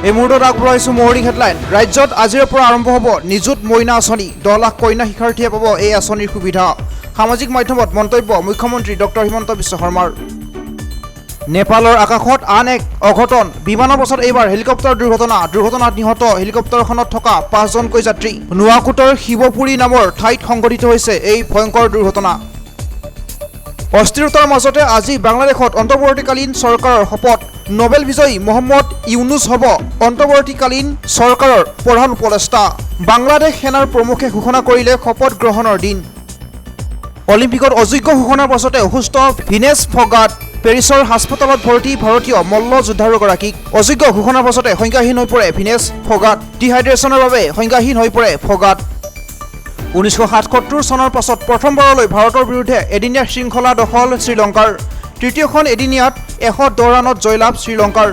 এই মুহূৰ্তত আগবঢ়াইছোঁ মৰ্নিং হেডলাইন। ৰাজ্যত আজিৰ পৰা আৰম্ভ হ'ব নিযুত মইনা আঁচনি। 10 লাখ কন্যা শিক্ষাৰ্থীয়ে পাব এই আঁচনিৰ সুবিধা। সামাজিক মাধ্যমত মন্তব্য মুখ্যমন্ত্ৰী ডক্টৰ হিমন্ত বিশ্ব শৰ্মাৰ। নেপালৰ আকাশত আন এক অঘটন। বিমানৰ পাছত এইবাৰ হেলিকপ্টাৰ দুৰ্ঘটনাত নিহত হেলিকপ্টাৰখনত থকা 5জনকৈ যাত্ৰী। নোৱাকোটৰ শিৱপুৰী নামৰ ঠাইত সংঘটিত হৈছে এই ভয়ংকৰ দুৰ্ঘটনা। অস্থিৰতাৰ মাজতে আজি বাংলাদেশত অন্তৰ্বৰ্তীকালীন চৰকাৰৰ শপত। নোবেল বিজয়ী মহম্মদ ইউনুছ হ'ব অন্তৰ্বৰ্তীকালীন চৰকাৰৰ প্ৰধান উপদেষ্টা। বাংলাদেশ সেনাৰ প্ৰমুখে ঘোষণা কৰিলে শপত গ্ৰহণৰ দিন। অলিম্পিকত অযোগ্য ঘোষণাৰ পাছতে অসুস্থ ভিনেছ ফগাট। পেৰিছৰ হাস্পতালত ভৰ্তি ভাৰতীয় মল্লযোদ্ধাগৰাকীক। অযোগ্য ঘোষণাৰ পাছতে সংজ্ঞাহীন হৈ পৰে ভিনেছ ফগাট। ডিহাইড্ৰেশ্যনৰ বাবে সংজ্ঞাহীন হৈ পৰে ফগাট। 1977 চনৰ পাছত প্ৰথমবাৰলৈ ভাৰতৰ বিৰুদ্ধে এদিনীয়া শৃংখলা দখল শ্ৰীলংকাৰ। তৃতীয়খন এদিনীয়াত 110 ৰানত জয়লাভ শ্ৰীলংকাৰ।